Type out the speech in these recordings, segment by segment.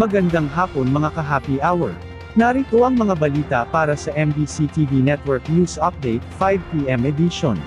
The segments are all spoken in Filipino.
Magandang hapon mga ka-happy hour. Narito ang mga balita para sa MBC TV Network News Update 5 PM edition.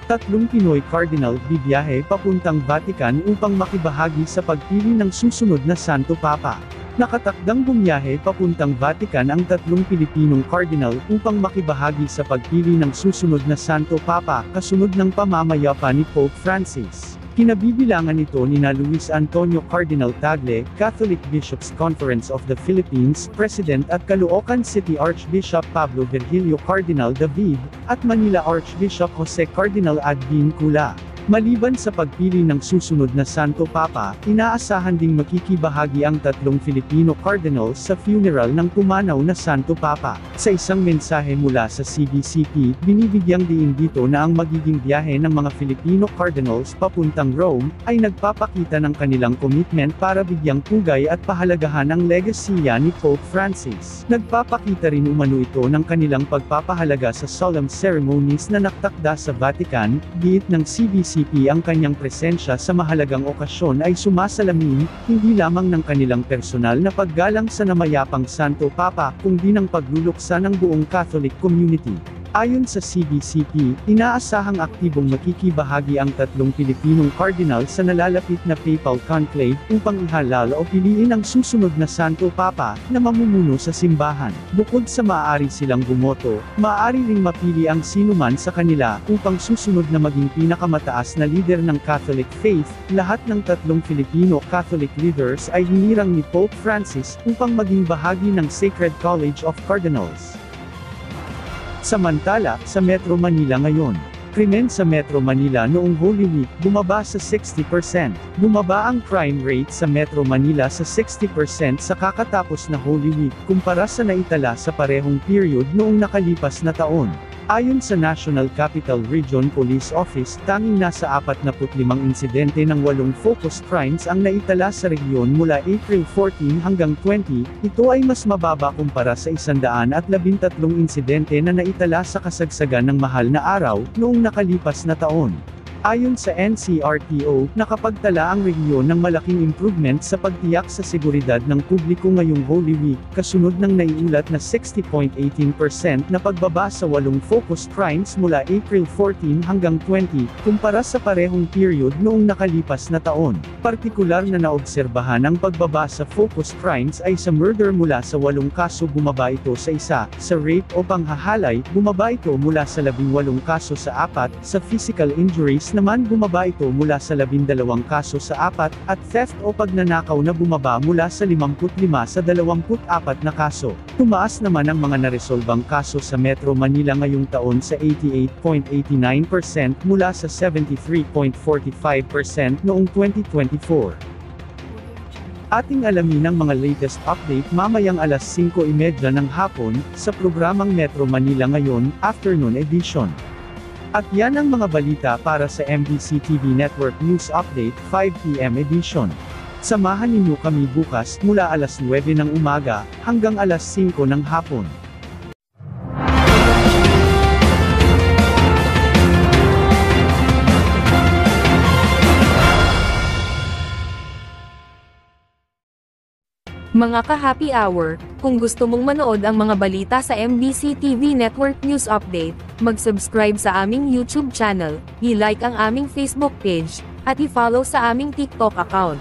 Tatlong Pinoy Cardinal bibiyahe papuntang Vatican upang makibahagi sa pagpili ng susunod na Santo Papa. Nakatakdang bumiyahe papuntang Vatican ang tatlong Pilipinong Cardinal upang makibahagi sa pagpili ng susunod na Santo Papa, kasunod ng pamamayapa ni Pope Francis. Kinabibilangan ito nina Luis Antonio Cardinal Tagle, Catholic Bishops' Conference of the Philippines President at Caloocan City Archbishop Pablo Virgilio Cardinal David, at Manila Archbishop Jose Cardinal Advin Cula. Maliban sa pagpili ng susunod na Santo Papa, inaasahan ding makikibahagi ang tatlong Filipino Cardinals sa funeral ng pumanaw na Santo Papa. Sa isang mensahe mula sa CBCP, binibigyang diin dito na ang magiging biyahe ng mga Filipino Cardinals papuntang Rome, ay nagpapakita ng kanilang commitment para bigyang pugay at pahalagahan ang legasiya ni Pope Francis. Nagpapakita rin umano ito ng kanilang pagpapahalaga sa solemn ceremonies na naktakda sa Vatican, giit ng CBCP ang kanyang presensya sa mahalagang okasyon ay sumasalamin, hindi lamang ng kanilang personal na paggalang sa namayapang Santo Papa, kundi ng pagluluksa ng buong Catholic community. Ayon sa CBCP, inaasahang aktibong makikibahagi ang tatlong Pilipinong Cardinal sa nalalapit na Papal Conclave upang ihalal o piliin ang susunod na Santo Papa na mamumuno sa simbahan. Bukod sa maaari silang bumoto, maaari ring mapili ang sinuman sa kanila upang susunod na maging pinakamataas na leader ng Catholic faith. Lahat ng tatlong Filipino Catholic leaders ay hinirang ni Pope Francis upang maging bahagi ng Sacred College of Cardinals. Samantala, sa Metro Manila ngayon, krimen sa Metro Manila noong Holy Week bumaba sa 60%. Bumaba ang crime rate sa Metro Manila sa 60% sa kakatapos na Holy Week kumpara sa naitala sa parehong period noong nakalipas na taon. Ayon sa National Capital Region Police Office, tanging nasa 45 insidente ng 8 focus crimes ang naitala sa regyon mula April 14 hanggang 20, ito ay mas mababa kumpara sa 113 insidente na naitala sa kasagsagan ng mahal na araw, noong nakalipas na taon. Ayon sa NCRPO, nakapagtala ang regyon ng malaking improvement sa pagtiyak sa seguridad ng publiko ngayong Holy Week, kasunod ng naiulat na 60.18% na pagbaba sa 8 focus crimes mula April 14 hanggang 20, kumpara sa parehong period noong nakalipas na taon. Partikular na naobserbahan ang pagbaba sa focus crimes ay sa murder mula sa 8 kaso bumaba ito sa 1, sa rape o panghahalay, bumaba ito mula sa 18 kaso sa 4, sa physical injuries naman bumaba ito mula sa 12 kaso sa 4, at theft o pagnanakaw na bumaba mula sa 55 sa 24 na kaso. Tumaas naman ang mga naresolbang kaso sa Metro Manila ngayong taon sa 88.89% mula sa 73.45% noong 2024. Ating alamin ang mga latest update mamayang alas 5:30 ng hapon, sa programang Metro Manila Ngayon, Afternoon Edition. At yan ang mga balita para sa MBC TV Network News Update 5 PM edition. Samahan ninyo kami bukas mula alas 9 ng umaga hanggang alas 5 ng hapon. Mga ka-happy hour, kung gusto mong manood ang mga balita sa MBC TV Network News Update, mag-subscribe sa aming YouTube channel, i-like ang aming Facebook page, at i-follow sa aming TikTok account.